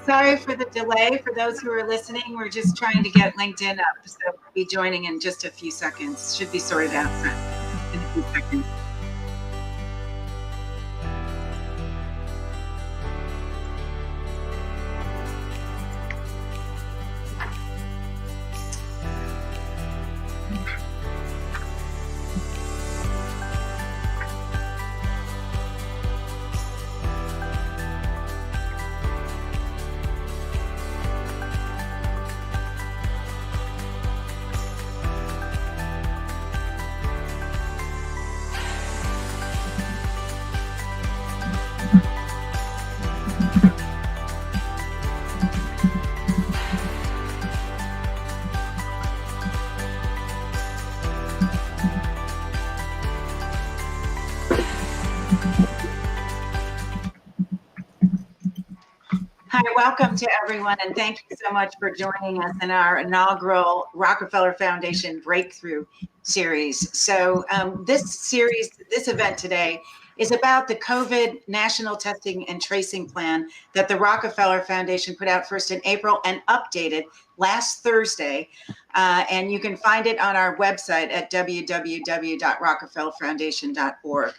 Sorry for the delay. For those who are listening, we're just trying to get LinkedIn up. So we'll be joining in just a few seconds. Should be sorted out in a few seconds. Hi, welcome to everyone, and thank you so much for joining us in our inaugural Rockefeller Foundation Breakthrough Series. So this event today is about the COVID National Testing and Tracing Plan that the Rockefeller Foundation put out first in April and updated last Thursday. And you can find it on our website at www.rockefellerfoundation.org.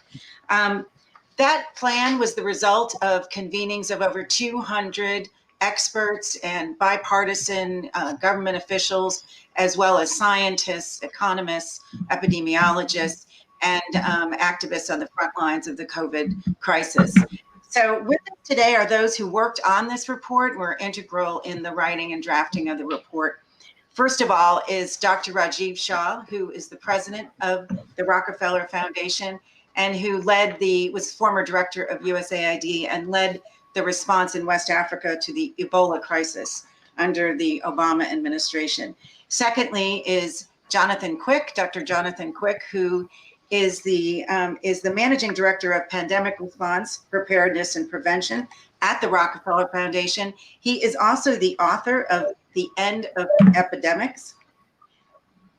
That plan was the result of convenings of over 200 experts and bipartisan government officials, as well as scientists, economists, epidemiologists, and activists on the front lines of the COVID crisis. So with us today are those who worked on this report, were integral in the writing and drafting of the report. First of all is Dr. Rajiv Shah, who is the president of the Rockefeller Foundation, and who was former director of USAID and led the response in West Africa to the Ebola crisis under the Obama administration. Secondly is Jonathan Quick, Dr. Jonathan Quick, who is the managing director of pandemic response, preparedness, and prevention at the Rockefeller Foundation. He is also the author of The End of Epidemics.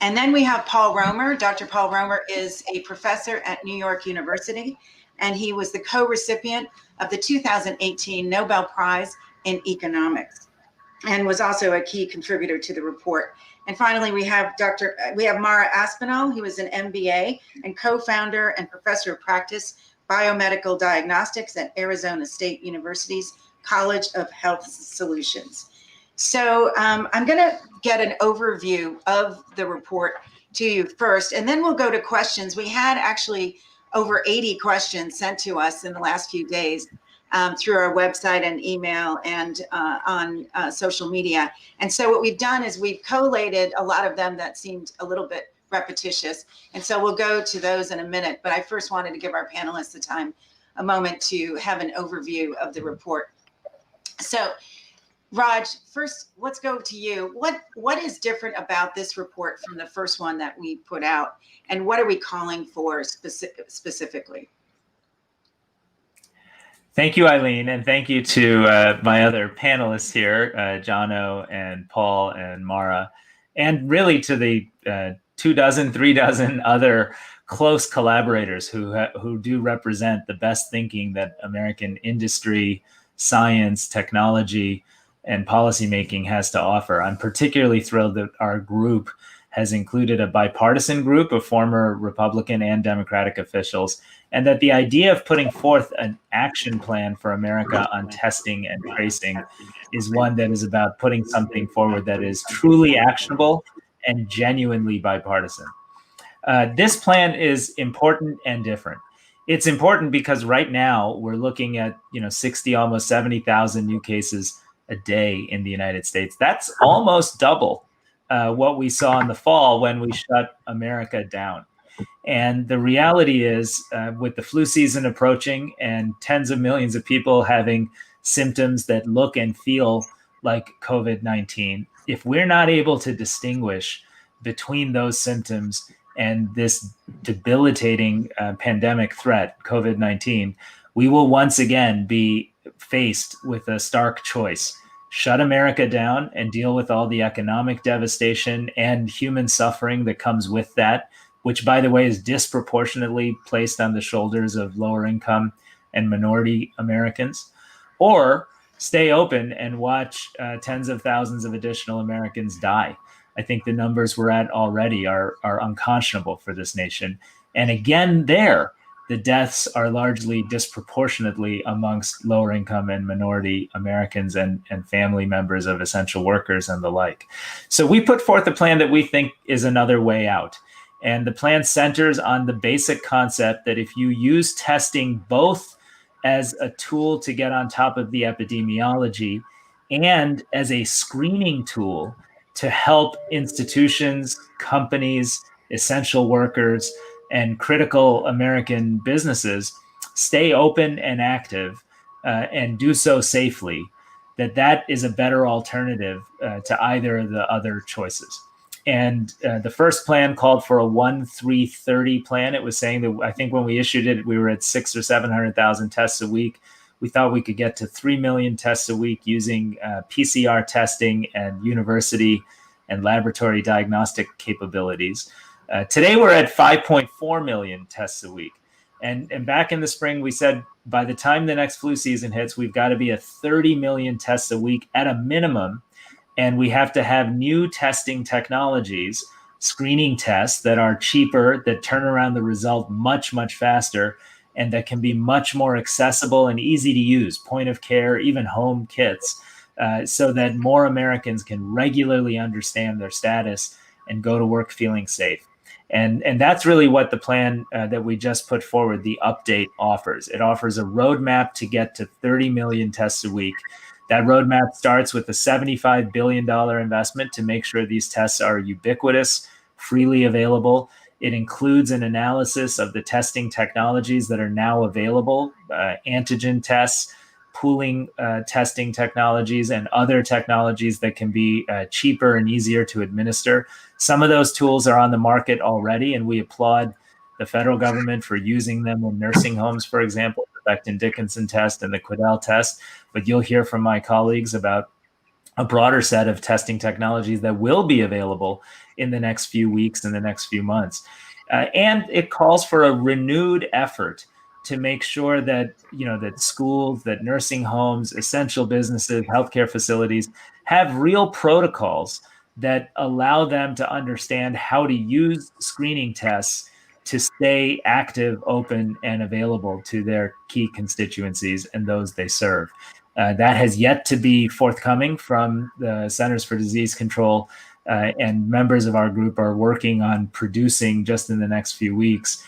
And then we have Paul Romer. Dr. Paul Romer is a professor at New York University, and he was the co-recipient of the 2018 Nobel Prize in Economics, and was also a key contributor to the report. And finally, we have Mara Aspinall, who is an MBA and co-founder and professor of practice biomedical diagnostics at Arizona State University's College of Health Solutions. So I'm going to get an overview of the report to you first, and then we'll go to questions. We had actually over 80 questions sent to us in the last few days through our website and email and on social media. And so what we've done is we've collated a lot of them that seemed a little bit repetitious. And so we'll go to those in a minute. But I first wanted to give our panelists a moment to have an overview of the report. So Raj, first, let's go to you. What is different about this report from the first one that we put out, and what are we calling for specifically? Thank you, Eileen, and thank you to my other panelists here, Jono and Paul and Mara, and really to the 3 dozen other close collaborators who do represent the best thinking that American industry, science, technology, and policymaking has to offer. I'm particularly thrilled that our group has included a bipartisan group of former Republican and Democratic officials, and that the idea of putting forth an action plan for America on testing and tracing is one that is about putting something forward that is truly actionable and genuinely bipartisan. This plan is important and different. It's important because right now we're looking at 60, almost 70,000 new cases a day in the United States. That's almost double what we saw in the fall when we shut America down. And the reality is, with the flu season approaching and tens of millions of people having symptoms that look and feel like COVID-19, if we're not able to distinguish between those symptoms and this debilitating pandemic threat, COVID-19, we will once again be faced with a stark choice: shut America down and deal with all the economic devastation and human suffering that comes with that, which, by the way, is disproportionately placed on the shoulders of lower income and minority Americans, or stay open and watch tens of thousands of additional Americans die. I think the numbers we're at already are unconscionable for this nation. And again, the deaths are largely disproportionately amongst lower income and minority Americans and family members of essential workers and the like. So we put forth a plan that we think is another way out. And the plan centers on the basic concept that if you use testing both as a tool to get on top of the epidemiology and as a screening tool to help institutions, companies, essential workers, and critical American businesses stay open and active and do so safely, that is a better alternative to either of the other choices. And the first plan called for a 1-3-30 plan. It was saying that I think when we issued it, we were at 600,000 or 700,000 tests a week. We thought we could get to 3 million tests a week using PCR testing and university and laboratory diagnostic capabilities. Today, we're at 5.4 million tests a week. And back in the spring, we said by the time the next flu season hits, we've got to be at 30 million tests a week at a minimum. And we have to have new testing technologies, screening tests that are cheaper, that turn around the result much, much faster, and that can be much more accessible and easy to use, point of care, even home kits, so that more Americans can regularly understand their status and go to work feeling safe. And that's really what the plan that we just put forward, the update, offers. It offers a roadmap to get to 30 million tests a week. That roadmap starts with a $75 billion investment to make sure these tests are ubiquitous, freely available. It includes an analysis of the testing technologies that are now available, antigen tests, pooling testing technologies, and other technologies that can be cheaper and easier to administer. Some of those tools are on the market already, and we applaud the federal government for using them in nursing homes, for example, the Becton-Dickinson test and the Quidel test. But you'll hear from my colleagues about a broader set of testing technologies that will be available in the next few weeks and the next few months. And it calls for a renewed effort to make sure that, that schools, that nursing homes, essential businesses, healthcare facilities have real protocols that allow them to understand how to use screening tests to stay active, open, and available to their key constituencies and those they serve. That has yet to be forthcoming from the Centers for Disease Control, and members of our group are working on producing, just in the next few weeks,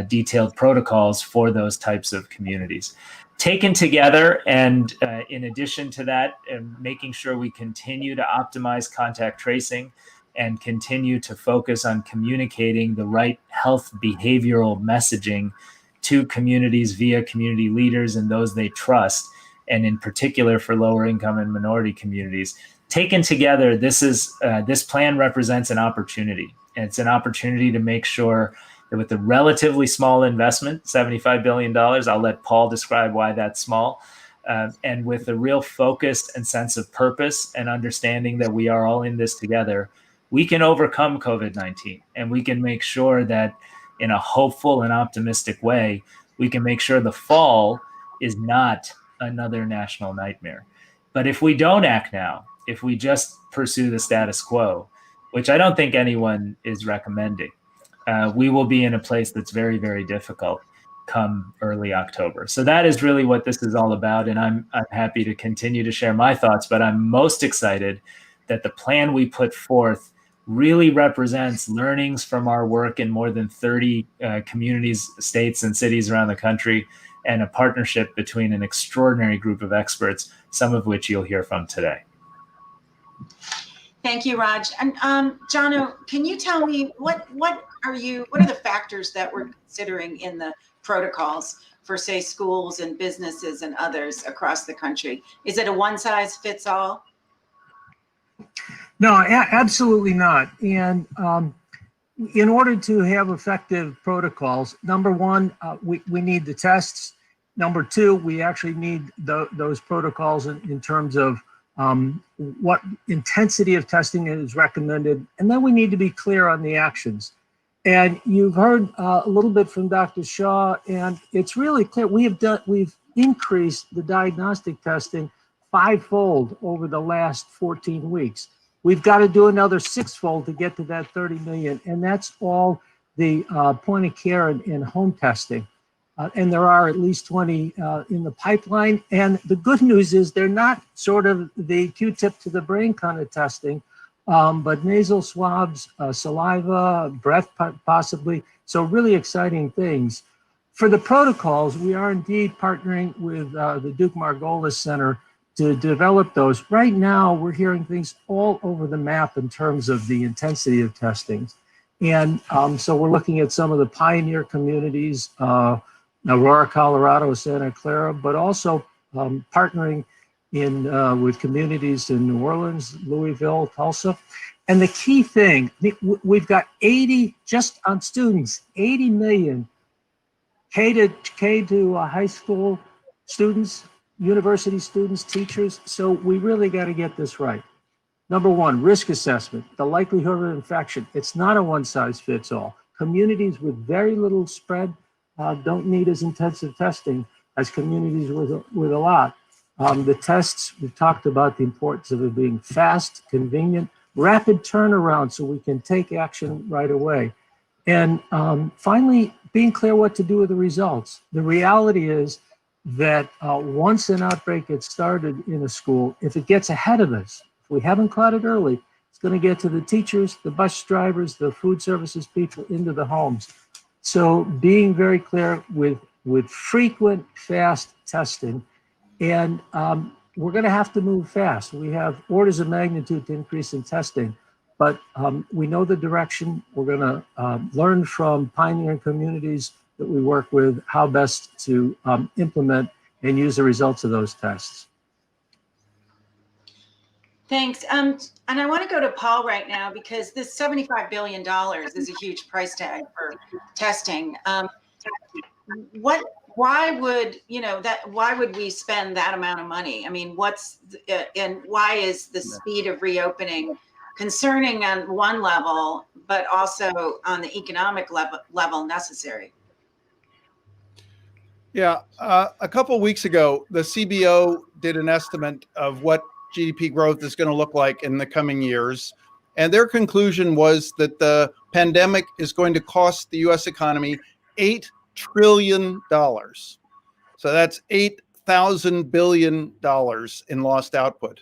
detailed protocols for those types of communities. Taken together, and in addition to that, making sure we continue to optimize contact tracing and continue to focus on communicating the right health behavioral messaging to communities via community leaders and those they trust, and in particular for lower income and minority communities. Taken together, this plan represents an opportunity. And it's an opportunity to make sure that with a relatively small investment, $75 billion, I'll let Paul describe why that's small, and with a real focus and sense of purpose and understanding that we are all in this together, we can overcome COVID-19, and we can make sure that in a hopeful and optimistic way, we can make sure the fall is not another national nightmare. But if we don't act now, if we just pursue the status quo, which I don't think anyone is recommending, we will be in a place that's very, very difficult come early October. So that is really what this is all about. And I'm happy to continue to share my thoughts, but I'm most excited that the plan we put forth really represents learnings from our work in more than 30 communities, states, and cities around the country, and a partnership between an extraordinary group of experts, some of which you'll hear from today. Thank you, Raj. And Jono, can you tell me what are the factors that we're considering in the protocols for, say, schools and businesses and others across the country? Is it a one size fits all? No, absolutely not. And in order to have effective protocols, number one, we need the tests. Number two, we actually need those protocols in terms of what intensity of testing is recommended. And then we need to be clear on the actions. And you've heard a little bit from Dr. Shah, and it's really clear. We've increased the diagnostic testing 5-fold over the last 14 weeks. We've got to do another 6-fold to get to that 30 million. And that's all the point of care and home testing. And there are at least 20 in the pipeline. And the good news is they're not sort of the Q-tip to the brain kind of testing, but nasal swabs, saliva, breath possibly. So really exciting things. For the protocols, we are indeed partnering with the Duke Margolis Center to develop those. Right now, we're hearing things all over the map in terms of the intensity of testing. And so we're looking at some of the pioneer communities, Aurora, Colorado, Santa Clara, but also partnering with communities in New Orleans, Louisville, Tulsa. And the key thing, we've got 80, just on students, 80 million K to high school students, university students, teachers. So we really got to get this right. Number one, risk assessment, the likelihood of infection. It's not a one size fits all. Communities with very little spread don't need as intensive testing as communities with a lot. The tests, we've talked about the importance of it being fast, convenient, rapid turnaround so we can take action right away. And finally, being clear what to do with the results. The reality is that once an outbreak gets started in a school, if it gets ahead of us, if we haven't caught it early, it's going to get to the teachers, the bus drivers, the food services people, into the homes. So being very clear with frequent, fast testing. And we're going to have to move fast. We have orders of magnitude to increase in testing, but we know the direction. We're going to learn from pioneering communities that we work with how best to implement and use the results of those tests. Thanks. And I want to go to Paul right now because this $75 billion is a huge price tag for testing. Why would we spend that amount of money? I mean, and why is the speed of reopening concerning on one level, but also on the economic level necessary? Yeah, a couple of weeks ago, the CBO did an estimate of what GDP growth is going to look like in the coming years. And their conclusion was that the pandemic is going to cost the US economy $8 trillion. So that's $8,000 billion in lost output.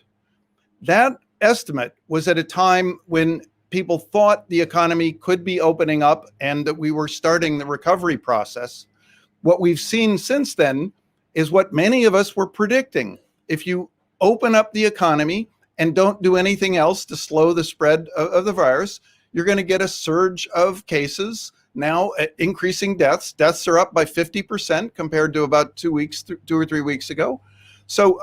That estimate was at a time when people thought the economy could be opening up and that we were starting the recovery process. What we've seen since then is what many of us were predicting. If you open up the economy and don't do anything else to slow the spread of the virus, you're going to get a surge of cases. Now increasing deaths. Deaths are up by 50% compared to about 2 or 3 weeks ago. So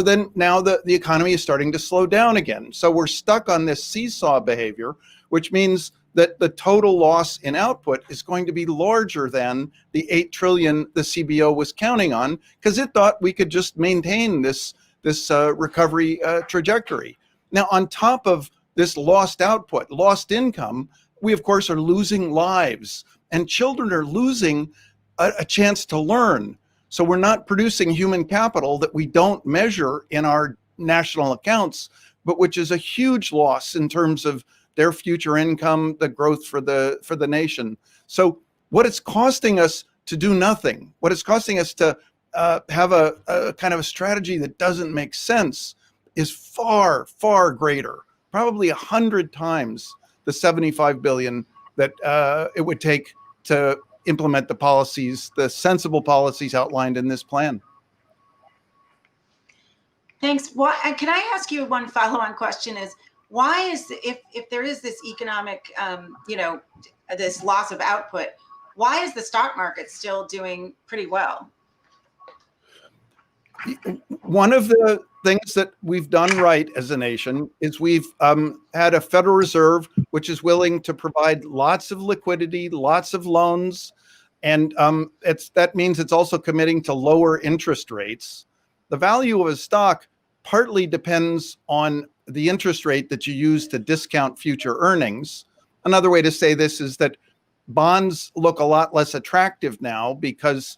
then now the economy is starting to slow down again. So we're stuck on this seesaw behavior, which means that the total loss in output is going to be larger than the 8 trillion the CBO was counting on, because it thought we could just maintain this recovery trajectory. Now, on top of this lost output, lost income, we of course are losing lives, and children are losing a chance to learn. So we're not producing human capital that we don't measure in our national accounts, but which is a huge loss in terms of their future income, the growth for the nation. So what it's costing us to do nothing, what it's costing us to have a kind of a strategy that doesn't make sense, is far, far greater, probably 100 times the 75 billion that it would take to implement the policies, the sensible policies outlined in this plan. Thanks. Can I ask you one follow-on question? Is why is if there is this economic, this loss of output, why is the stock market still doing pretty well? One of the things that we've done right as a nation is we've had a Federal Reserve which is willing to provide lots of liquidity, lots of loans, and that means it's also committing to lower interest rates. The value of a stock partly depends on the interest rate that you use to discount future earnings. Another way to say this is that bonds look a lot less attractive now because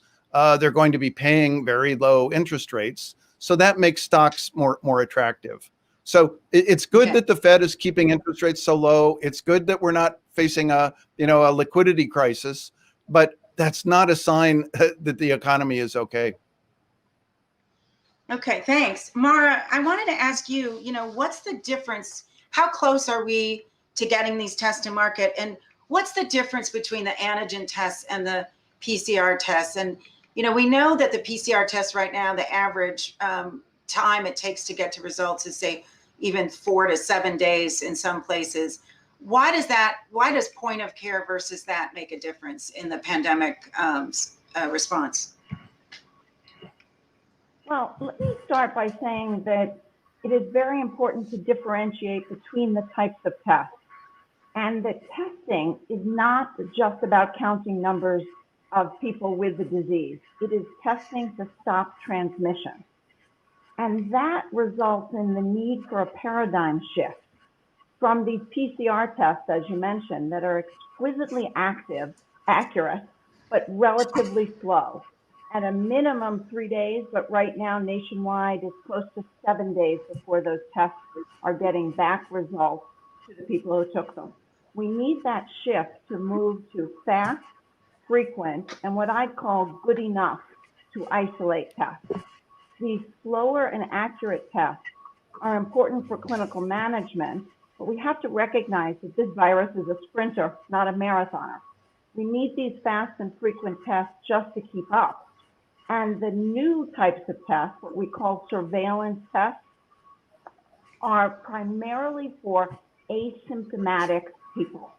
they're going to be paying very low interest rates. So that makes stocks more attractive. So it's good that the Fed is keeping interest rates so low. It's good that we're not facing a liquidity crisis, but that's not a sign that the economy is okay. Okay, thanks. Mara, I wanted to ask you, what's the difference? How close are we to getting these tests to market? And what's the difference between the antigen tests and the PCR tests? And, we know that the PCR tests right now, the average time it takes to get to results is, say, even 4 to 7 days in some places. Why does point of care versus that make a difference in the pandemic response? Well, let me start by saying that it is very important to differentiate between the types of tests. And that testing is not just about counting numbers of people with the disease. It is testing to stop transmission. And that results in the need for a paradigm shift from these PCR tests, as you mentioned, that are exquisitely accurate, but relatively slow. At a minimum 3 days, but right now nationwide it's close to 7 days before those tests are getting back results to the people who took them. We need that shift to move to fast, frequent, and what I call good enough to isolate tests. These slower and accurate tests are important for clinical management, but we have to recognize that this virus is a sprinter, not a marathoner. We need these fast and frequent tests just to keep up. And the new types of tests, what we call surveillance tests, are primarily for asymptomatic people.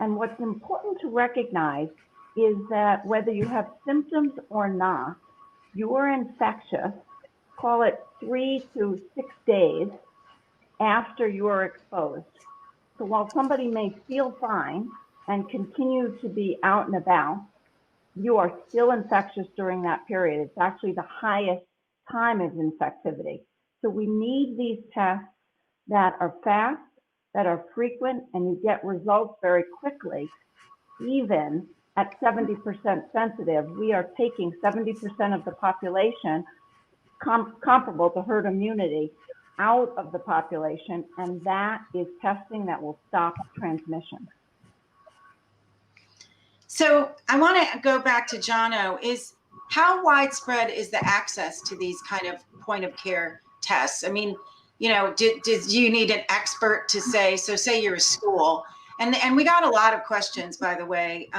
And what's important to recognize is that whether you have symptoms or not, you are infectious, call it 3 to 6 days after you are exposed. So while somebody may feel fine and continue to be out and about, you are still infectious during that period. It's actually the highest time of infectivity. So we need these tests that are fast, that are frequent, and you get results very quickly. Even at 70% sensitive, we are taking 70% of the population, comparable to herd immunity, out of the population, and that is testing that will stop transmission. So I want to go back to Jono. How widespread is the access to these kind of point of care tests? I mean, did you need an expert to say you're a school, and we got a lot of questions, by the way,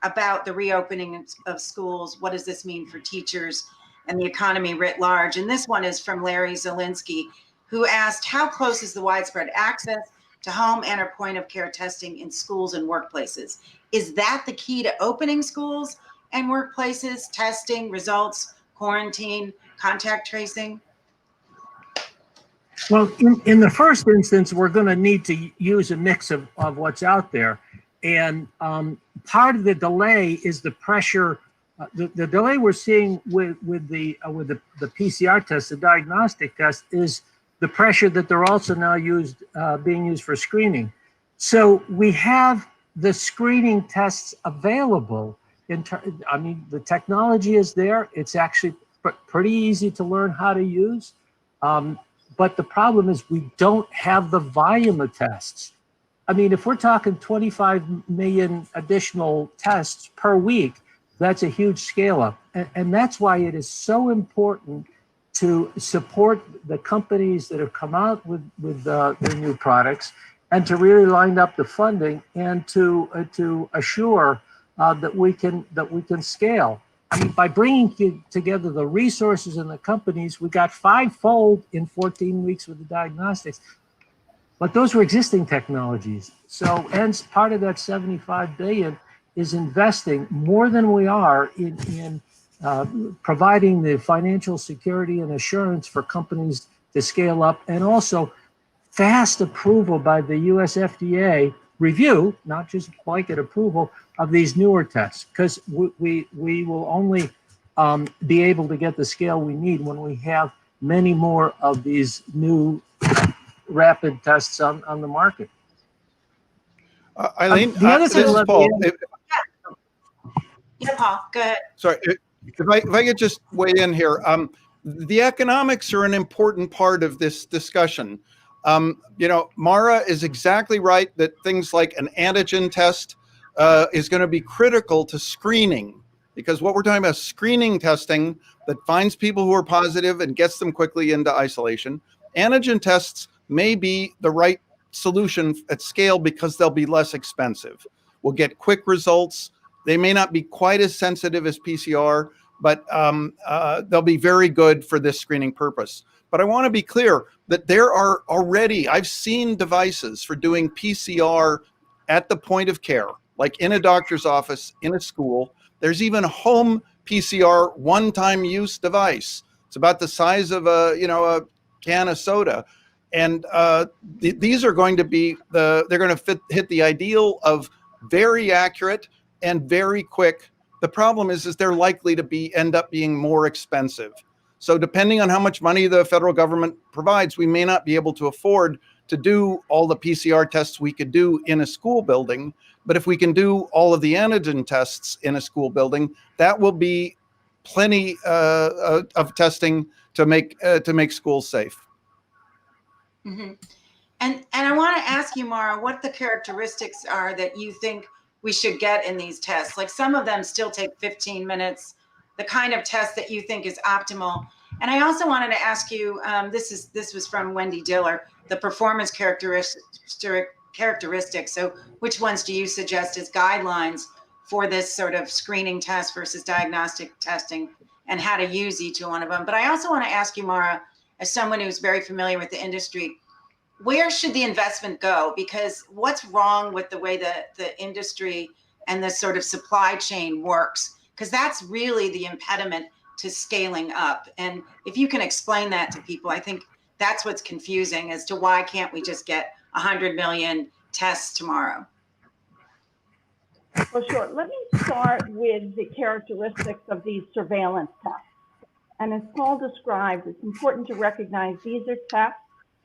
about the reopening of schools. What does this mean for teachers and the economy writ large? And this one is from Larry Zielinski, who asked, how close is the widespread access to home and or point of care testing in schools and workplaces? Is that the key to opening schools and workplaces, testing, results, quarantine, contact tracing? Well, in the first instance, we're going to need to use a mix of what's out there. And part of the delay is the pressure. The delay we're seeing with the PCR test, the diagnostic test, is the pressure that they're also now being used for screening. So we have the screening tests available. The technology is there. It's actually pretty easy to learn how to use. But the problem is we don't have the volume of tests. I mean, if we're talking 25 million additional tests per week, that's a huge scale up. And that's why it is so important to support the companies that have come out with their new products, and to really line up the funding and to assure that we can scale. I mean, by bringing together the resources and the companies, we got 5-fold in 14 weeks with the diagnostics. But those were existing technologies. So, hence, part of that 75 billion is investing more than we are in providing the financial security and assurance for companies to scale up, and also fast approval by the U.S. FDA review, not just blanket approval of these newer tests, because we will only be able to get the scale we need when we have many more of these new rapid tests on the market. Eileen, the other thing, this is Paul. Yeah, Paul, go ahead. Sorry, if I could just weigh in here. The economics are an important part of this discussion. Mara is exactly right that things like an antigen test is going to be critical to screening, because what we're talking about is screening testing that finds people who are positive and gets them quickly into isolation. Antigen tests may be the right solution at scale because they'll be less expensive. We'll get quick results. They may not be quite as sensitive as PCR, but they'll be very good for this screening purpose. But I want to be clear that there are already, I've seen devices for doing PCR at the point of care, like in a doctor's office, in a school. There's even a home PCR one-time use device. It's about the size of a can of soda. And these are going to be they're going to hit the ideal of very accurate and very quick. The problem is they're likely to end up being more expensive. So depending on how much money the federal government provides, we may not be able to afford to do all the PCR tests we could do in a school building. But if we can do all of the antigen tests in a school building, that will be plenty of testing to make schools safe. Mm-hmm. And I want to ask you, Mara, what the characteristics are that you think we should get in these tests. Like some of them still take 15 minutes, the kind of test that you think is optimal. And I also wanted to ask you, this was from Wendy Diller, the performance characteristics. So which ones do you suggest as guidelines for this sort of screening test versus diagnostic testing, and how to use each one of them? But I also want to ask you, Mara, as someone who's very familiar with the industry, where should the investment go? Because what's wrong with the way that the industry and the sort of supply chain works? Because that's really the impediment to scaling up. And if you can explain that to people, I think that's what's confusing as to why can't we just get 100 million tests tomorrow? Well, sure. Let me start with the characteristics of these surveillance tests. And as Paul described, it's important to recognize these are tests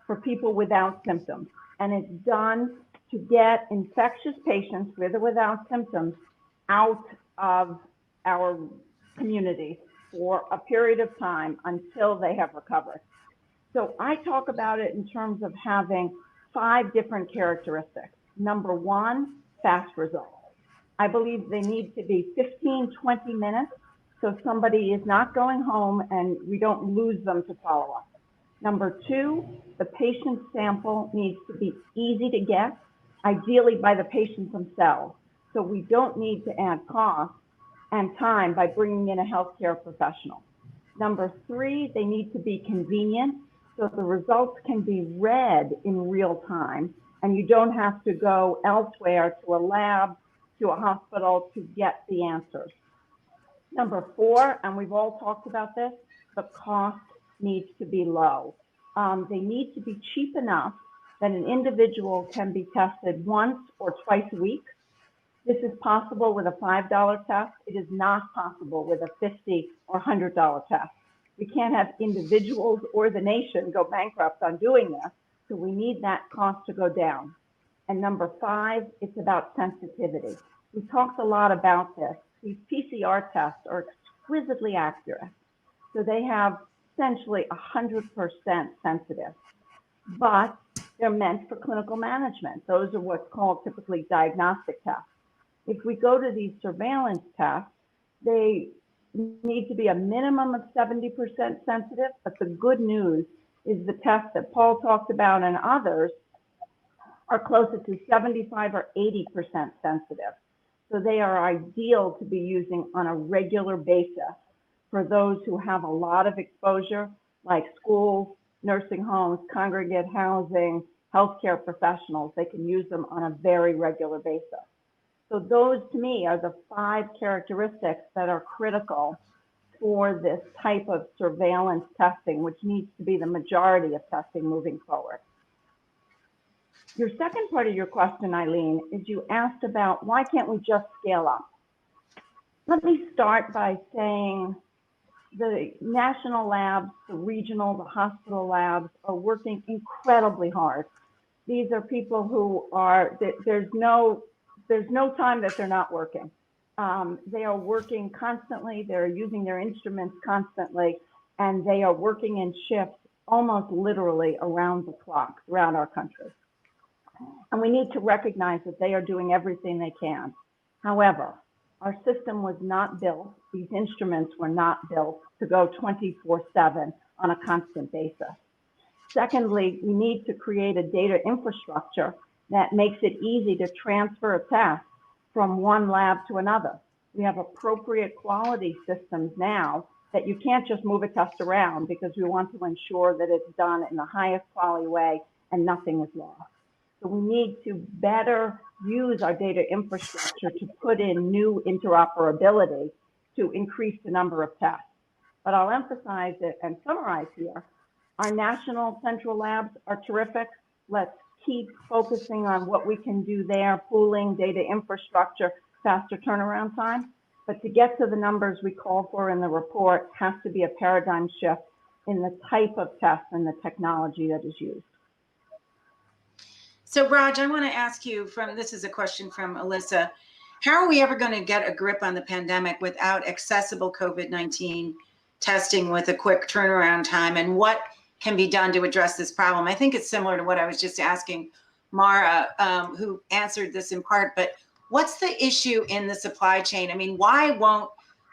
for people without symptoms. And it's done to get infectious patients with or without symptoms out of our community for a period of time until they have recovered. So I talk about it in terms of having 5 different characteristics. Number 1, fast results. I believe they need to be 15, 20 minutes so somebody is not going home and we don't lose them to follow up. Number 2, the patient sample needs to be easy to get, ideally by the patients themselves. So we don't need to add cost and time by bringing in a healthcare professional. Number 3, they need to be convenient so the results can be read in real time and you don't have to go elsewhere to a lab, to a hospital to get the answers. Number 4, and we've all talked about this, the cost needs to be low. They need to be cheap enough that an individual can be tested once or twice a week. This is possible with a $5 test. It is not possible with a $50 or $100 test. We can't have individuals or the nation go bankrupt on doing this, so we need that cost to go down. And number 5, it's about sensitivity. We talked a lot about this. These PCR tests are exquisitely accurate. So they have essentially 100% sensitive, but they're meant for clinical management. Those are what's called typically diagnostic tests. If we go to these surveillance tests, they need to be a minimum of 70% sensitive, but the good news is the tests that Paul talked about and others are closer to 75 or 80% sensitive. So they are ideal to be using on a regular basis for those who have a lot of exposure, like schools, nursing homes, congregate housing, healthcare professionals. They can use them on a very regular basis. So those to me are the 5 characteristics that are critical for this type of surveillance testing, which needs to be the majority of testing moving forward. Your second part of your question, Eileen, is you asked about why can't we just scale up? Let me start by saying the national labs, the regional, the hospital labs are working incredibly hard. These are people who are, there's no time that they're not working. They are working constantly. They're using their instruments constantly. and they are working in shifts almost literally around the clock throughout our country. And we need to recognize that they are doing everything they can. However, our system was not built, these instruments were not built to go 24/7 on a constant basis. Secondly, we need to create a data infrastructure that makes it easy to transfer a test from one lab to another. We have appropriate quality systems now that you can't just move a test around because we want to ensure that it's done in the highest quality way and nothing is lost. So we need to better use our data infrastructure to put in new interoperability to increase the number of tests. But I'll emphasize it and summarize here. Our national central labs are terrific. Let's keep focusing on what we can do there, pooling data infrastructure, faster turnaround time. But to get to the numbers we call for in the report has to be a paradigm shift in the type of test and the technology that is used. So Raj, I want to ask you this is a question from Alyssa. How are we ever going to get a grip on the pandemic without accessible COVID-19 testing with a quick turnaround time? And what can be done to address this problem? I think it's similar to what I was just asking Mara, who answered this in part, but what's the issue in the supply chain? I mean, why won't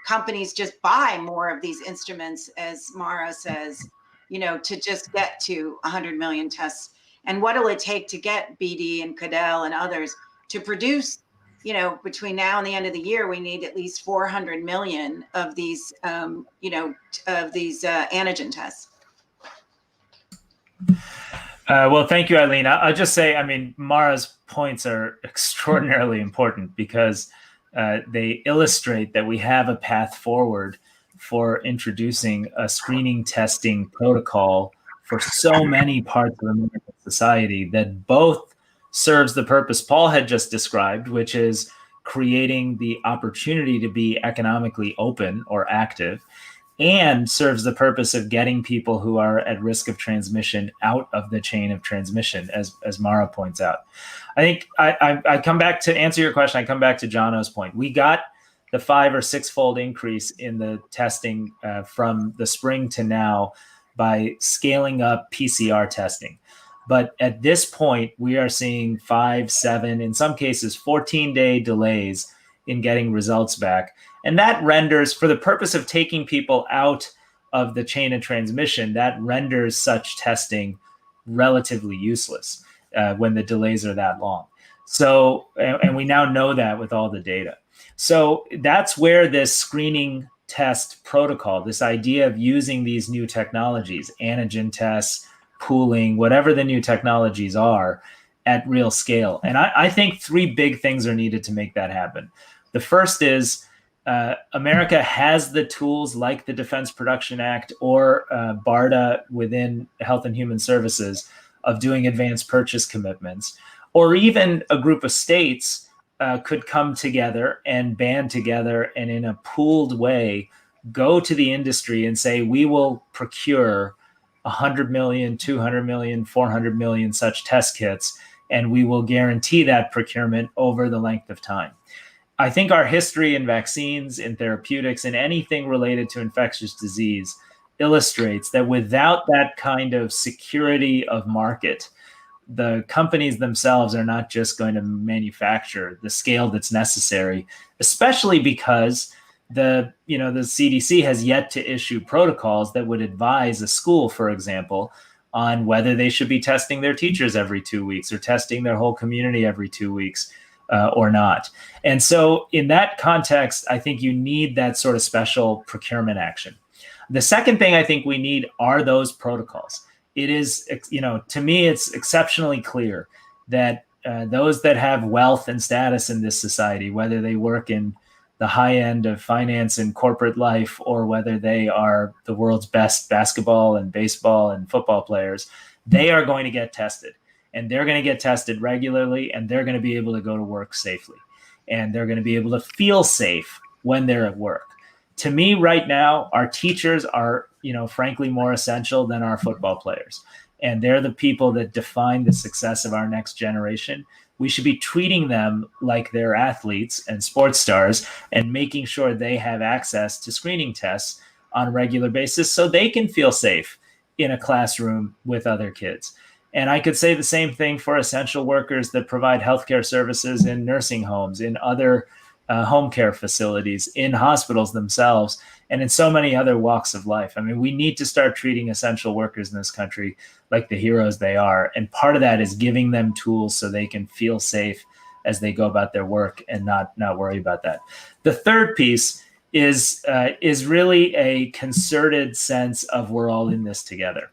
companies just buy more of these instruments, as Mara says, to just get to 100 million tests? And what will it take to get BD and Cadell and others to produce, between now and the end of the year, we need at least 400 million of these, antigen tests. Well, thank you, Eileen. I'll just say, Mara's points are extraordinarily important because they illustrate that we have a path forward for introducing a screening testing protocol for so many parts of American society that both serves the purpose Paul had just described, which is creating the opportunity to be economically open or active, and serves the purpose of getting people who are at risk of transmission out of the chain of transmission, as Mara points out. I think I come back to answer your question. I come back to Jono's point. We got the 5 or 6-fold increase in the testing from the spring to now by scaling up PCR testing. But at this point, we are seeing 5, 7, in some cases, 14-day delays in getting results back. And that renders, for the purpose of taking people out of the chain of transmission, that renders such testing relatively useless when the delays are that long. So, and we now know that with all the data. So that's where this screening test protocol, this idea of using these new technologies, antigen tests, pooling, whatever the new technologies are, at real scale. And I think 3 big things are needed to make that happen. The first is America has the tools like the Defense Production Act or BARDA within Health and Human Services of doing advanced purchase commitments, or even a group of states could come together and band together and in a pooled way go to the industry and say, we will procure 100 million, 200 million, 400 million such test kits, and we will guarantee that procurement over the length of time. I think our history in vaccines, in therapeutics, and anything related to infectious disease illustrates that without that kind of security of market, the companies themselves are not just going to manufacture the scale that's necessary, especially because the CDC has yet to issue protocols that would advise a school, for example, on whether they should be testing their teachers every 2 weeks or testing their whole community every 2 weeks or not. And so in that context, I think you need that sort of special procurement action. The second thing I think we need are those protocols. It is, to me, it's exceptionally clear that those that have wealth and status in this society, whether they work in the high end of finance and corporate life, or whether they are the world's best basketball and baseball and football players, they are going to get tested, and they're going to get tested regularly, and they're going to be able to go to work safely, and they're going to be able to feel safe when they're at work. To me, right now, our teachers are, frankly, more essential than our football players. And they're the people that define the success of our next generation. We should be treating them like they're athletes and sports stars and making sure they have access to screening tests on a regular basis so they can feel safe in a classroom with other kids. And I could say the same thing for essential workers that provide healthcare services in nursing homes, in other home care facilities, in hospitals themselves, and in so many other walks of life. I mean, we need to start treating essential workers in this country like the heroes they are. And part of that is giving them tools so they can feel safe as they go about their work and not worry about that. The third piece is really a concerted sense of we're all in this together.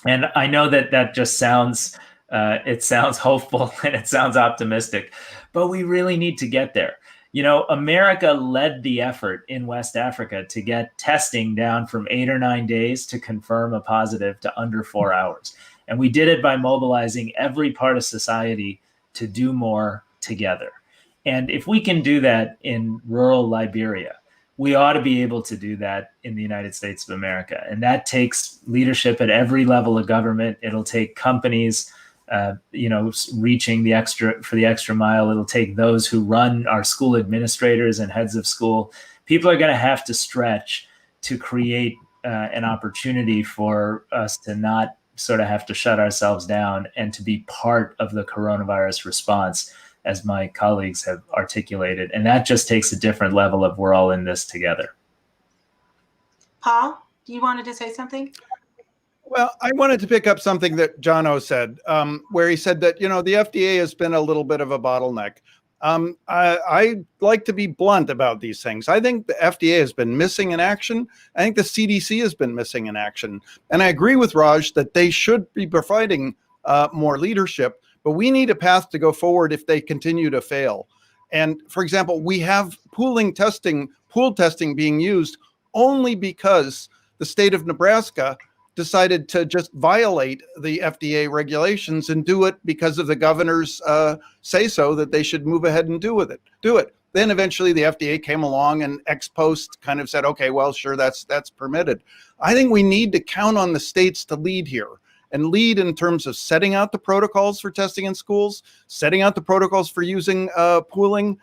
And I know that just sounds, it sounds hopeful and it sounds optimistic, but we really need to get there. You know, America led the effort in West Africa to get testing down from 8 or 9 days to confirm a positive to under 4 hours. And we did it by mobilizing every part of society to do more together. And if we can do that in rural Liberia, we ought to be able to do that in the United States of America. And that takes leadership at every level of government. It'll take companies reaching the extra mile. It'll take those who run our school administrators and heads of school. People are going to have to stretch to create an opportunity for us to not sort of have to shut ourselves down and to be part of the coronavirus response, as my colleagues have articulated. And that just takes a different level of we're all in this together. Paul, you wanted to say something? Well, I wanted to pick up something that Jono said, where he said that, the FDA has been a little bit of a bottleneck. I like to be blunt about these things. I think the FDA has been missing in action. I think the CDC has been missing in action. And I agree with Raj that they should be providing more leadership, but we need a path to go forward if they continue to fail. And for example, we have pool testing being used only because the state of Nebraska decided to just violate the FDA regulations and do it because of the governor's say so that they should move ahead and do it. Then eventually the FDA came along and ex post kind of said, okay, well, sure, that's permitted. I think we need to count on the states to lead here and lead in terms of setting out the protocols for testing in schools, setting out the protocols for using pooling,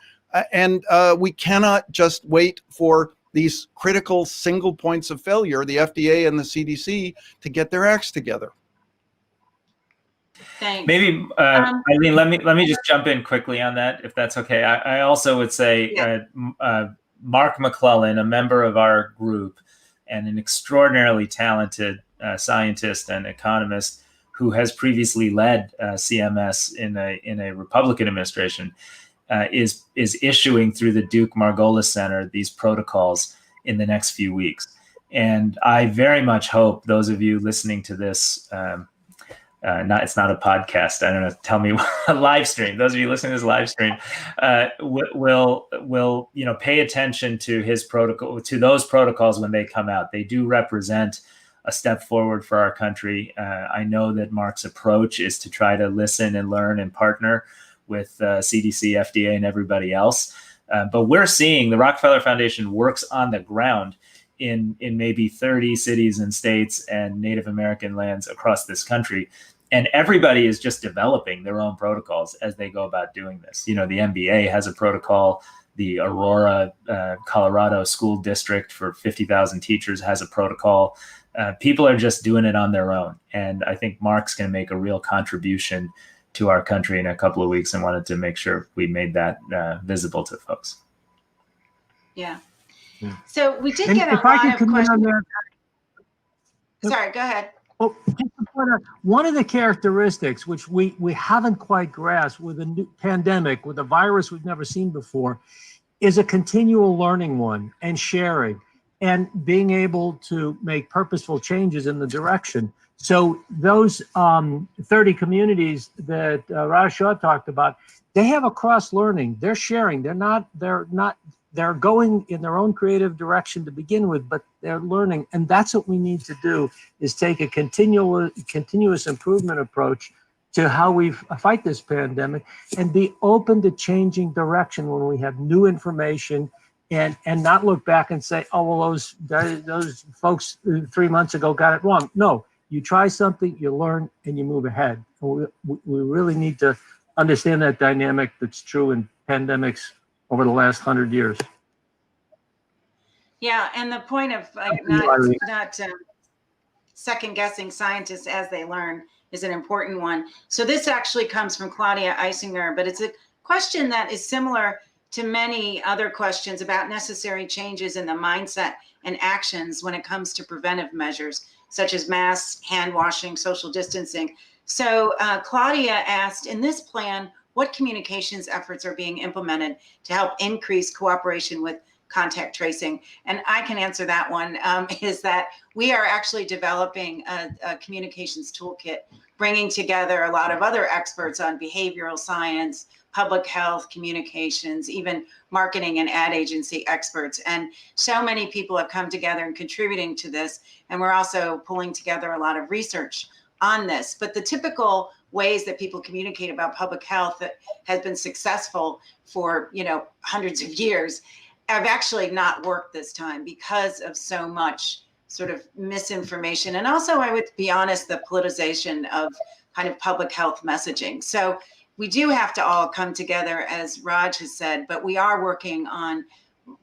and we cannot just wait for these critical single points of failure, the FDA and the CDC, to get their acts together. Thanks. Maybe, Eileen, let me just jump in quickly on that, if that's okay. I also would say Mark McClellan, a member of our group and an extraordinarily talented scientist and economist who has previously led CMS in a Republican administration, is issuing through the Duke Margolis Center these protocols in the next few weeks. And I very much hope those of you listening to this, it's not a podcast, I don't know, tell me, a live stream, those of you listening to this live stream, will pay attention to his protocol, to those protocols when they come out. They do represent a step forward for our country. I know that Mark's approach is to try to listen and learn and partner with CDC, FDA, and everybody else. But we're seeing the Rockefeller Foundation works on the ground in maybe 30 cities and states and Native American lands across this country. And everybody is just developing their own protocols as they go about doing this. The NBA has a protocol. The Aurora, Colorado school district for 50,000 teachers has a protocol. People are just doing it on their own. And I think Mark's going to make a real contribution to our country in a couple of weeks, and wanted to make sure we made that visible to folks. Yeah. So we did get a if I lot could of come in on questions. that. Sorry, go ahead. Well, just to point out, one of the characteristics which we haven't quite grasped with a new pandemic, with a virus we've never seen before, is a continual learning one, and sharing, and being able to make purposeful changes in the direction. So those 30 communities that Raj Shah talked about, they have a cross learning. They're sharing. They're going in their own creative direction to begin with, but they're learning. And that's what we need to do, is take a continuous improvement approach to how we fight this pandemic, and be open to changing direction when we have new information, and not look back and say, oh, well, those folks 3 months ago got it wrong. No, you try something, you learn, and you move ahead. We really need to understand that dynamic that's true in pandemics over the last 100 years. Yeah, and the point of like not second guessing scientists as they learn is an important one. So this actually comes from Claudia Eisinger, but it's a question that is similar to many other questions about necessary changes in the mindset and actions when it comes to preventive measures, such as masks, hand washing, social distancing. So Claudia asked, in this plan, what communications efforts are being implemented to help increase cooperation with contact tracing? And I can answer that one, is that we are actually developing a communications toolkit, bringing together a lot of other experts on behavioral science, public health, communications, even marketing and ad agency experts. And so many people have come together and contributing to this. And we're also pulling together a lot of research on this. But the typical ways that people communicate about public health that has been successful for, hundreds of years have actually not worked this time because of so much sort of misinformation. And also, I would be honest, the politicization of kind of public health messaging. So we do have to all come together, as Raj has said, but we are working on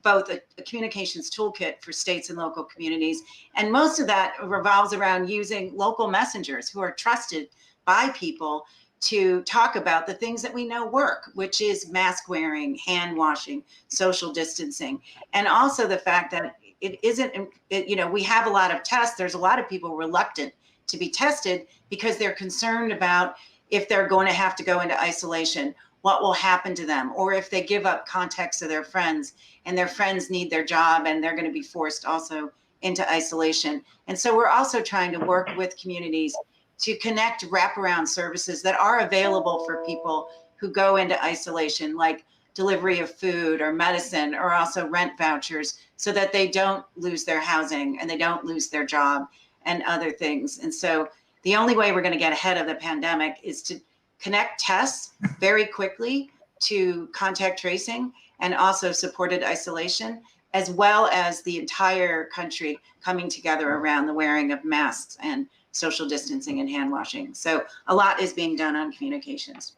both a communications toolkit for states and local communities. And most of that revolves around using local messengers who are trusted by people to talk about the things that we know work, which is mask wearing, hand washing, social distancing, and also the fact that we have a lot of tests. There's a lot of people reluctant to be tested because they're concerned about if they're going to have to go into isolation, what will happen to them, or if they give up contacts to their friends and their friends need their job and they're going to be forced also into isolation. And so we're also trying to work with communities to connect wraparound services that are available for people who go into isolation, like delivery of food or medicine, or also rent vouchers, so that they don't lose their housing and they don't lose their job and other things. And so the only way we're going to get ahead of the pandemic is to connect tests very quickly to contact tracing and also supported isolation, as well as the entire country coming together around the wearing of masks and social distancing and hand washing. So a lot is being done on communications.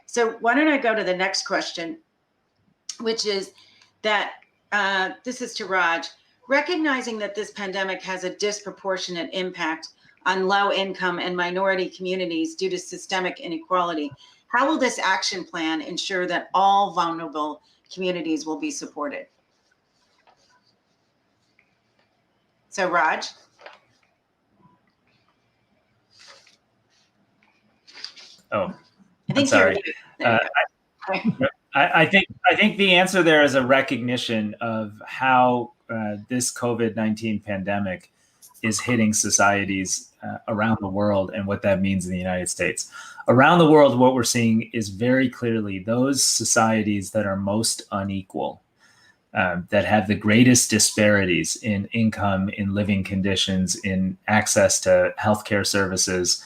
So why don't I go to the next question, which is that this is to Raj. Recognizing that this pandemic has a disproportionate impact on low income and minority communities due to systemic inequality, how will this action plan ensure that all vulnerable communities will be supported? So Raj. Oh, I think sorry. I I think the answer there is a recognition of how this COVID-19 pandemic is hitting societies around the world and what that means in the United States. Around the world, what we're seeing is very clearly those societies that are most unequal, that have the greatest disparities in income, in living conditions, in access to healthcare services,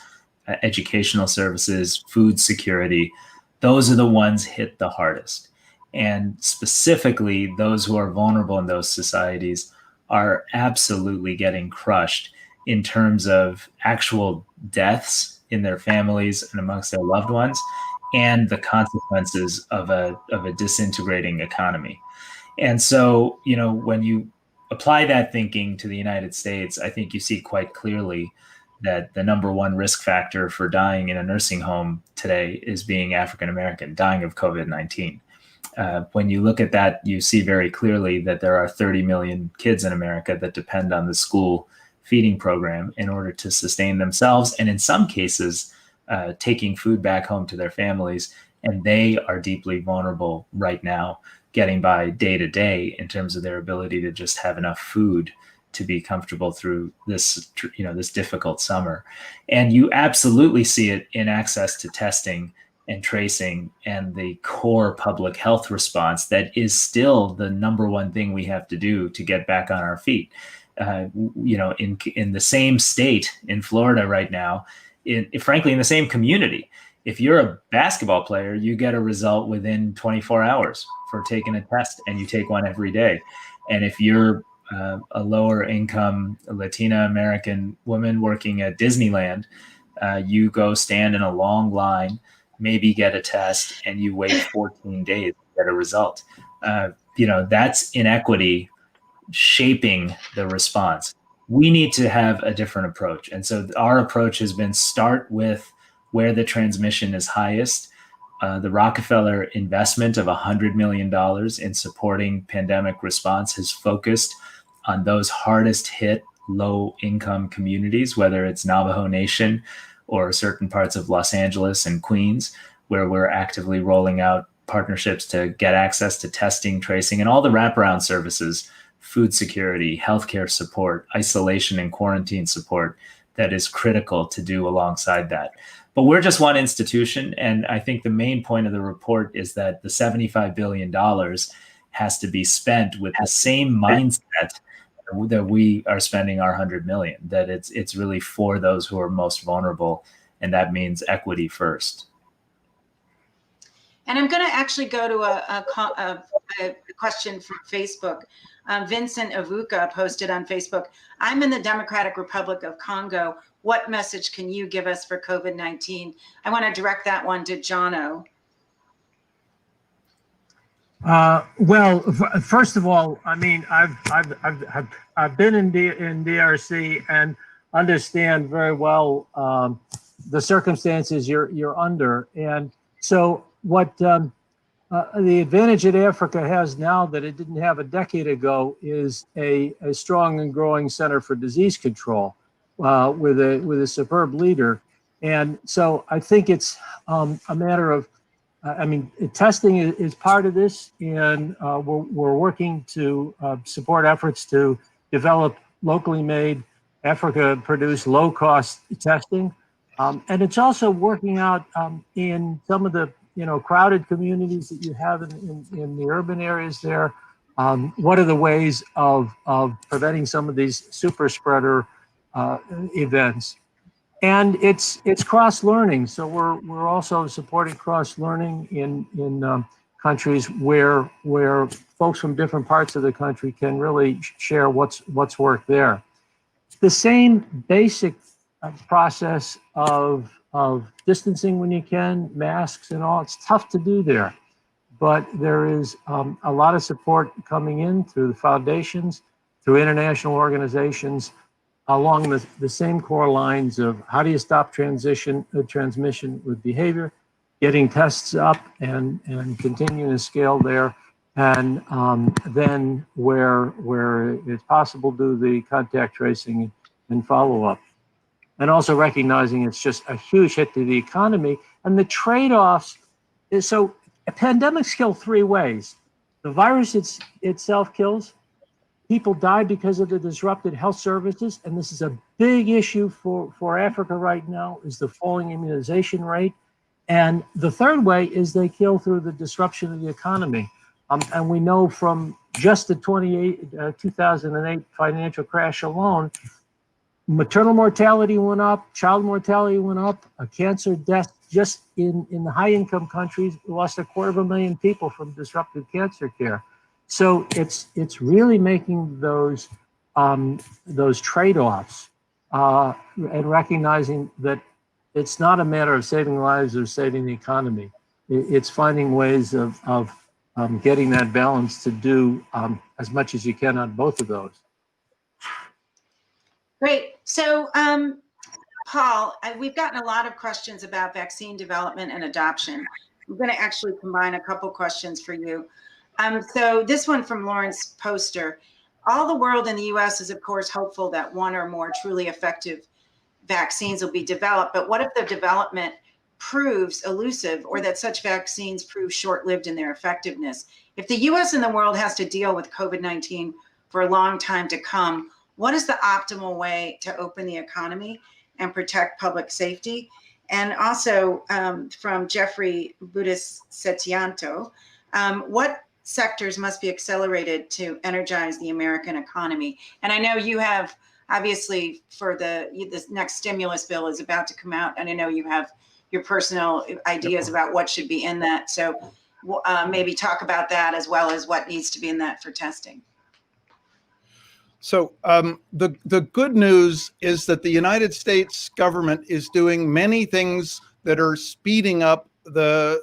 educational services, food security. Those are the ones hit the hardest. And specifically, those who are vulnerable in those societies are absolutely getting crushed in terms of actual deaths in their families and amongst their loved ones, and the consequences of a disintegrating economy. And so, when you apply that thinking to the United States, I think you see quite clearly that the number one risk factor for dying in a nursing home today is being African American, dying of COVID-19. When you look at that, you see very clearly that there are 30 million kids in America that depend on the school feeding program in order to sustain themselves, and in some cases, taking food back home to their families. And they are deeply vulnerable right now, getting by day to day in terms of their ability to just have enough food to be comfortable through this, this difficult summer. And you absolutely see it in access to testing and tracing and the core public health response that is still the number one thing we have to do to get back on our feet. In the same state in Florida right now, frankly, in the same community, if you're a basketball player, you get a result within 24 hours for taking a test, and you take one every day. And if you're a lower income Latina American woman working at Disneyland, you go stand in a long line, maybe get a test, and you wait 14 days to get a result. That's inequity shaping the response. We need to have a different approach. And so our approach has been start with where the transmission is highest. The Rockefeller investment of $100 million in supporting pandemic response has focused on those hardest hit low income communities, whether it's Navajo Nation or certain parts of Los Angeles and Queens, where we're actively rolling out partnerships to get access to testing, tracing, and all the wraparound services, food security, healthcare support, isolation and quarantine support that is critical to do alongside that. But we're just one institution. And I think the main point of the report is that the $75 billion has to be spent with the same mindset that we are spending our 100 million, that it's really for those who are most vulnerable. And that means equity first. And I'm going to actually go to a question from Facebook. Vincent Avuka posted on Facebook, I'm in the Democratic Republic of Congo. What message can you give us for COVID-19? I want to direct that one to Jono. Well, first of all, I mean, I've been in DRC and understand very well the circumstances you're under, and so what the advantage that Africa has now that it didn't have a decade ago is a strong and growing center for disease control with a superb leader, and so I think it's a matter of. I mean, testing is part of this, and we're working to support efforts to develop locally made, Africa-produced, low-cost testing, and it's also working out in some of the crowded communities that you have in the urban areas there. What are the ways of preventing some of these super spreader events? And it's cross learning. So we're also supporting cross learning in countries where folks from different parts of the country can really share what's worked there. The same basic process of distancing when you can, masks and all. It's tough to do there, but there is a lot of support coming in through the foundations, through international organizations, along the same core lines of how do you stop transmission with behavior, getting tests up and continuing to scale there, and then where it's possible, do the contact tracing and follow up. And also recognizing it's just a huge hit to the economy. And the trade-offs is, so pandemics kill three ways. The virus itself kills. People die because of the disrupted health services, and this is a big issue for Africa right now, is the falling immunization rate. And the third way is they kill through the disruption of the economy. And we know from just the 2008 financial crash alone, maternal mortality went up, child mortality went up, cancer death just in the high-income countries, we lost 250,000 people from disrupted cancer care. So it's really making those trade-offs and recognizing that it's not a matter of saving lives or saving the economy. It's finding ways of getting that balance to do as much as you can on both of those. Great. So, Paul, we've gotten a lot of questions about vaccine development and adoption. I'm going to actually combine a couple questions for you. So this one from Lawrence Poster. All the world in the U.S. is, of course, hopeful that one or more truly effective vaccines will be developed. But what if the development proves elusive, or that such vaccines prove short-lived in their effectiveness? If the U.S. and the world has to deal with COVID-19 for a long time to come, what is the optimal way to open the economy and protect public safety? And also from Jeffrey Budis-Setianto, what sectors must be accelerated to energize the American economy? And I know you have, obviously, for this next stimulus bill is about to come out, and I know you have your personal ideas about what should be in that. So maybe talk about that as well as what needs to be in that for testing. So the good news is that the United States government is doing many things that are speeding up the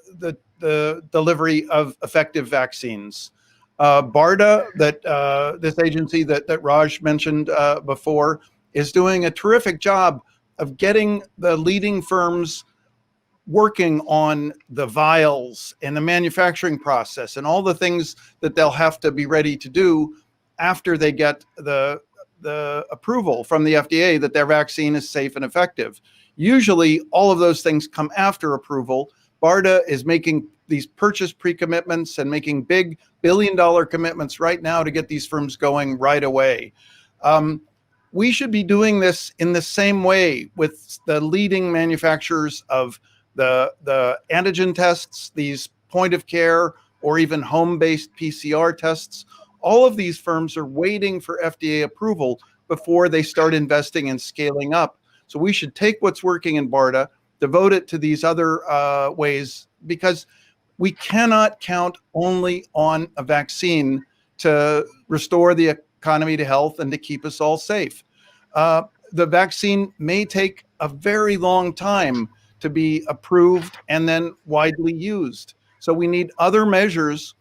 delivery of effective vaccines. BARDA, this agency that Raj mentioned before, is doing a terrific job of getting the leading firms working on the vials and the manufacturing process and all the things that they'll have to be ready to do after they get the approval from the FDA that their vaccine is safe and effective. Usually all of those things come after approval. BARDA is making these purchase pre-commitments and making big billion-dollar commitments right now to get these firms going right away. We should be doing this in the same way with the leading manufacturers of the antigen tests, these point of care or even home-based PCR tests. All of these firms are waiting for FDA approval before they start investing in scaling up. So we should take what's working in BARDA, devote it to these other ways, because we cannot count only on a vaccine to restore the economy to health and to keep us all safe. The vaccine may take a very long time to be approved and then widely used. So we need other measures.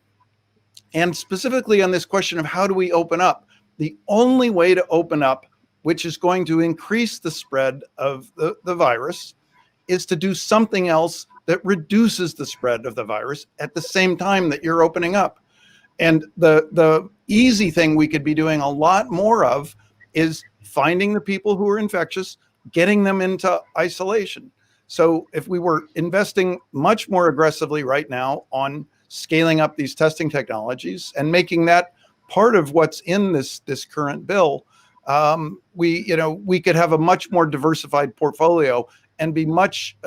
And specifically on this question of how do we open up, the only way to open up, which is going to increase the spread of the virus, is to do something else that reduces the spread of the virus at the same time that you're opening up. And the easy thing we could be doing a lot more of is finding the people who are infectious, getting them into isolation. So if we were investing much more aggressively right now on scaling up these testing technologies and making that part of what's in this current bill, we could have a much more diversified portfolio and be much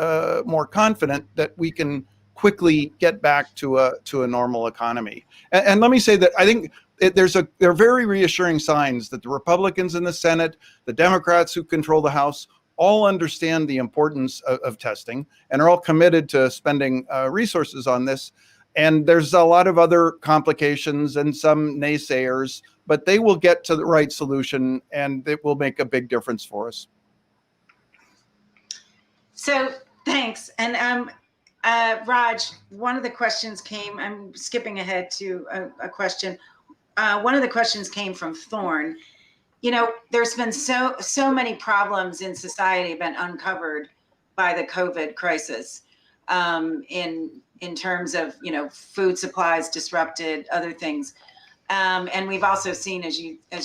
more confident that we can quickly get back to a normal economy. And let me say that I think there are very reassuring signs that the Republicans in the Senate, the Democrats who control the House, all understand the importance of testing and are all committed to spending resources on this. And there's a lot of other complications and some naysayers, but they will get to the right solution and it will make a big difference for us. So thanks. And Raj, one of the questions came, I'm skipping ahead to a question. One of the questions came from Thorne. You know, there's been so many problems in society been uncovered by the COVID crisis, in terms of, food supplies disrupted, other things. And we've also seen, as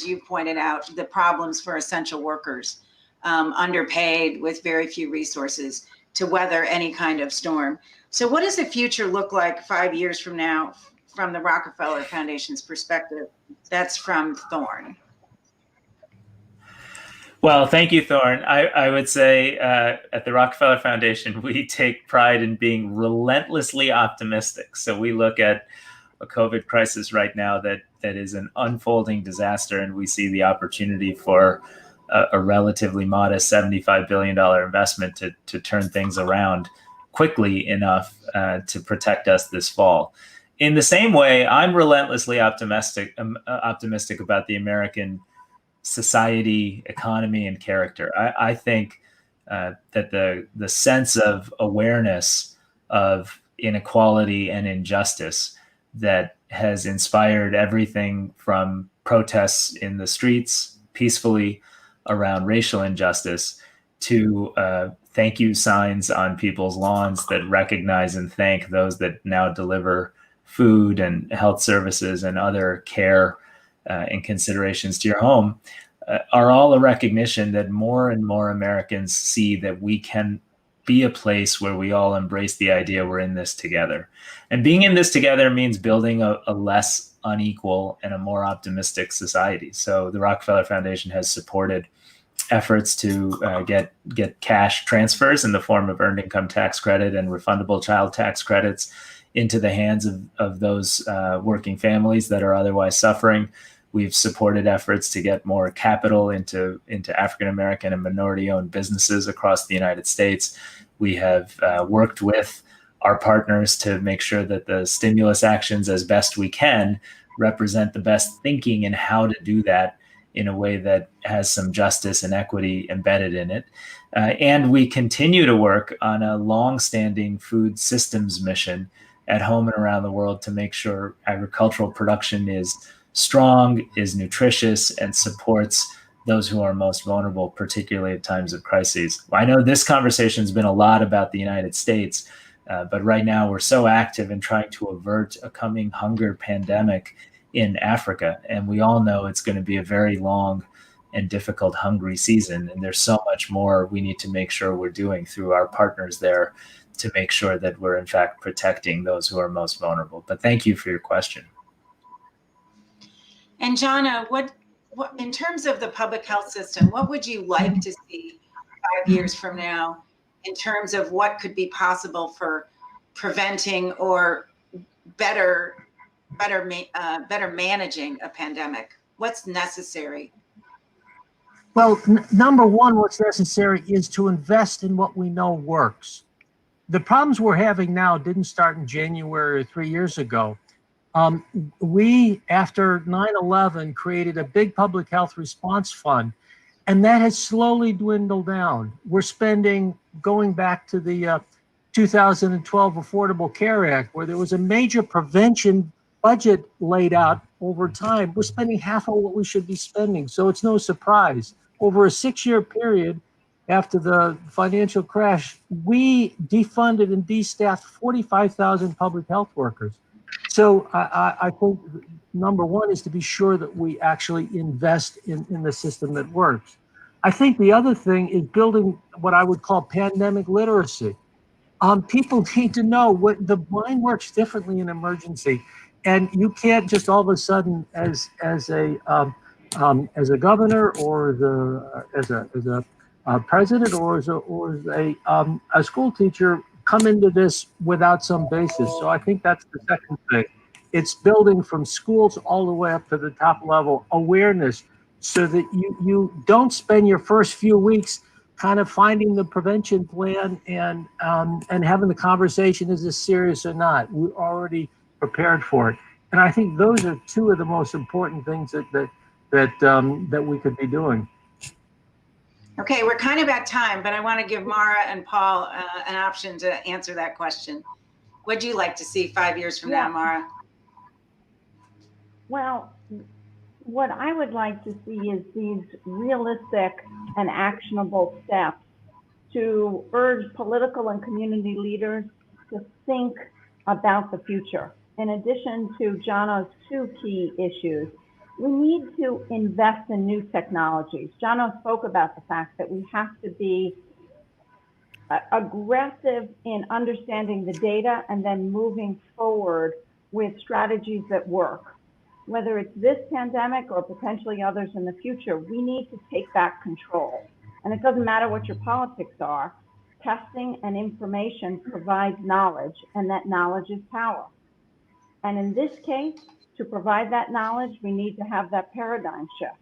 you pointed out, the problems for essential workers, underpaid with very few resources to weather any kind of storm. So what does the future look like 5 years from now from the Rockefeller Foundation's perspective? That's from Thorne. Well, thank you, Thorne. I would say at the Rockefeller Foundation, we take pride in being relentlessly optimistic. So we look at a COVID crisis right now that is an unfolding disaster, and we see the opportunity for a relatively modest $75 billion investment to turn things around quickly enough to protect us this fall. In the same way, I'm relentlessly optimistic about the American society, economy, and character. I think that the sense of awareness of inequality and injustice that has inspired everything from protests in the streets peacefully around racial injustice to thank you signs on people's lawns that recognize and thank those that now deliver food and health services and other care and considerations to your home, are all a recognition that more and more Americans see that we can be a place where we all embrace the idea we're in this together. And being in this together means building a less unequal and a more optimistic society. So the Rockefeller Foundation has supported efforts to get cash transfers in the form of earned income tax credit and refundable child tax credits into the hands of those working families that are otherwise suffering. We've supported efforts to get more capital into African-American and minority-owned businesses across the United States. We have worked with our partners to make sure that the stimulus actions, as best we can, represent the best thinking in how to do that in a way that has some justice and equity embedded in it. And we continue to work on a long-standing food systems mission at home and around the world to make sure agricultural production is strong, is nutritious, and supports those who are most vulnerable, particularly at times of crises. I know this conversation has been a lot about the United States, but right now we're so active in trying to avert a coming hunger pandemic in Africa. And we all know it's going to be a very long and difficult hungry season. And there's so much more we need to make sure we're doing through our partners there to make sure that we're in fact protecting those who are most vulnerable. But thank you for your question. And Jana, what in terms of the public health system, what would you like to see 5 years from now in terms of what could be possible for preventing or better managing a pandemic? What's necessary? Well, number one, what's necessary is to invest in what we know works. The problems we're having now didn't start in January or 3 years ago. We, after 9/11, created a big public health response fund, and that has slowly dwindled down. We're spending, going back to the 2012 Affordable Care Act, where there was a major prevention budget laid out over time. We're spending half of what we should be spending, so it's no surprise. Over a 6-year period after the financial crash, we defunded and destaffed 45,000 public health workers. So I think number one is to be sure that we actually invest in the system that works. I think the other thing is building what I would call pandemic literacy. People need to know what the mind works differently in emergency, and you can't just all of a sudden, as a governor or as a president or as a school teacher, come into this without some basis. So I think that's the second thing. It's building from schools all the way up to the top level awareness, so that you don't spend your first few weeks kind of finding the prevention plan and having the conversation, is this serious or not? We're already prepared for it. And I think those are two of the most important things that we could be doing. Okay, we're kind of at time, but I want to give Mara and Paul an option to answer that question. What'd you like to see 5 years from now, Mara? Well, what I would like to see is these realistic and actionable steps to urge political and community leaders to think about the future. In addition to Jano's two key issues, we need to invest in new technologies. Jano spoke about the fact that we have to be aggressive in understanding the data and then moving forward with strategies that work. Whether it's this pandemic or potentially others in the future, we need to take back control. And it doesn't matter what your politics are, testing and information provides knowledge, and that knowledge is power. And in this case, to provide that knowledge, we need to have that paradigm shift.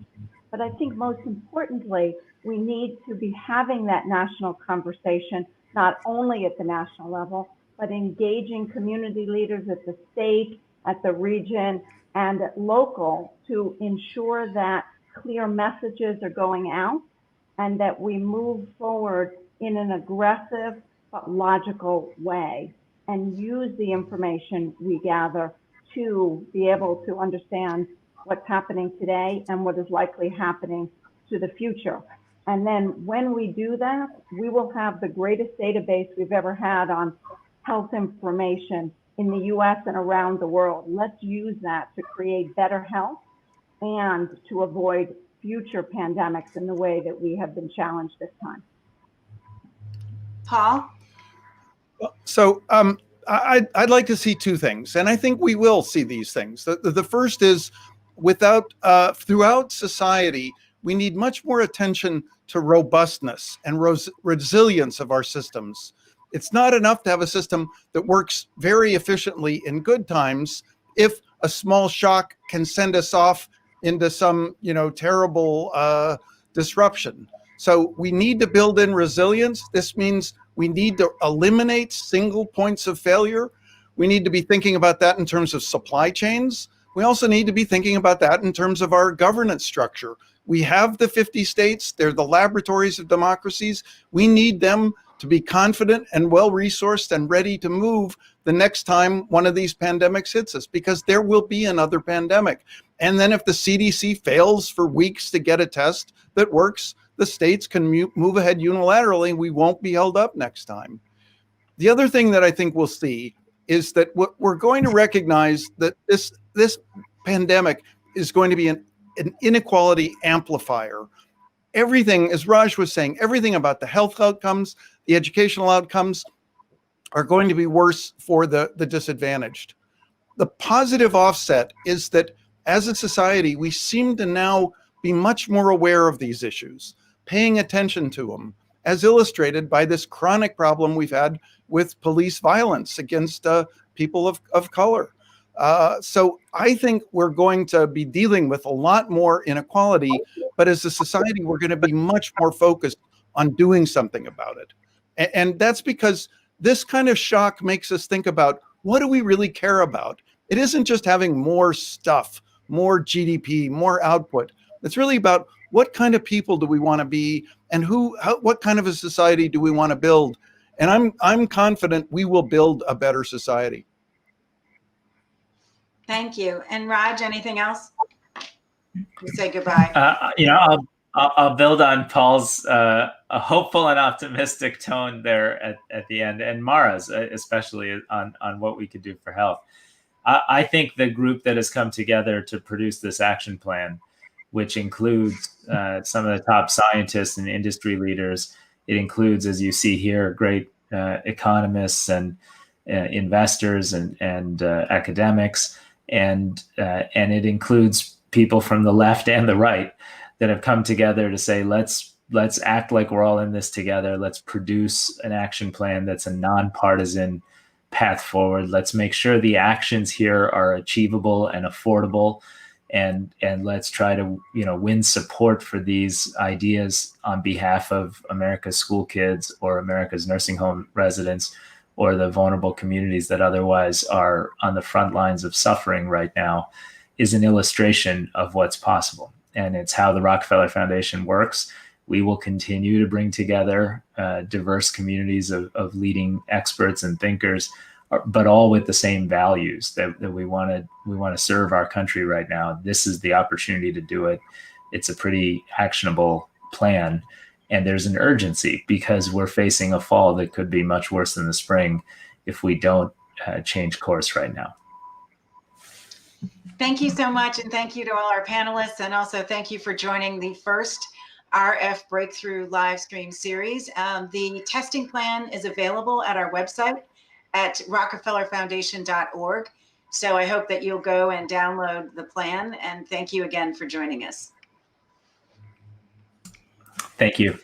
But I think most importantly, we need to be having that national conversation, not only at the national level, but engaging community leaders at the state, at the region, and at local, to ensure that clear messages are going out and that we move forward in an aggressive but logical way and use the information we gather to be able to understand what's happening today and what is likely happening to the future. And then when we do that, we will have the greatest database we've ever had on health information in the U.S. and around the world. Let's use that to create better health and to avoid future pandemics in the way that we have been challenged this time. Paul? So I'd like to see two things, and I think we will see these things. The first is, throughout society, we need much more attention to robustness and resilience of our systems. It's not enough to have a system that works very efficiently in good times if a small shock can send us off into some, terrible disruption. So we need to build in resilience. This means we need to eliminate single points of failure. We need to be thinking about that in terms of supply chains. We also need to be thinking about that in terms of our governance structure. We have the 50 states. They're the laboratories of democracies. We need them to be confident and well-resourced and ready to move the next time one of these pandemics hits us, because there will be another pandemic. And then if the CDC fails for weeks to get a test that works, the states can move ahead unilaterally. We won't be held up next time. The other thing that I think we'll see is that we're going to recognize that this pandemic is going to be an inequality amplifier. Everything, as Raj was saying, everything about the health outcomes, the educational outcomes are going to be worse for the disadvantaged. The positive offset is that as a society, we seem to now be much more aware of these issues, paying attention to them, as illustrated by this chronic problem we've had with police violence against people of color. So I think we're going to be dealing with a lot more inequality, but as a society, we're going to be much more focused on doing something about it. And that's because this kind of shock makes us think about, what do we really care about? It isn't just having more stuff, more GDP, more output. It's really about, what kind of people do we want to be, and what kind of a society do we want to build? And I'm confident we will build a better society. Thank you. And Raj, anything else? You say goodbye. I'll build on Paul's a hopeful and optimistic tone there at the end, and Mara's especially on what we could do for health. I think the group that has come together to produce this action plan, which includes some of the top scientists and industry leaders, it includes, as you see here, great economists and investors and academics, and it includes people from the left and the right that have come together to say, let's act like we're all in this together. Let's produce an action plan that's a nonpartisan path forward. Let's make sure the actions here are achievable and affordable, and let's try to win support for these ideas on behalf of America's school kids or America's nursing home residents or the vulnerable communities that otherwise are on the front lines of suffering right now, is an illustration of what's possible. And it's how the Rockefeller Foundation works. We will continue to bring together diverse communities of leading experts and thinkers, but all with the same values that we want to serve our country right now. This is the opportunity to do it. It's a pretty actionable plan. And there's an urgency because we're facing a fall that could be much worse than the spring if we don't change course right now. Thank you so much. And thank you to all our panelists. And also thank you for joining the first RF Breakthrough live stream series. The testing plan is available at our website at rockefellerfoundation.org. So I hope that you'll go and download the plan. And thank you again for joining us. Thank you.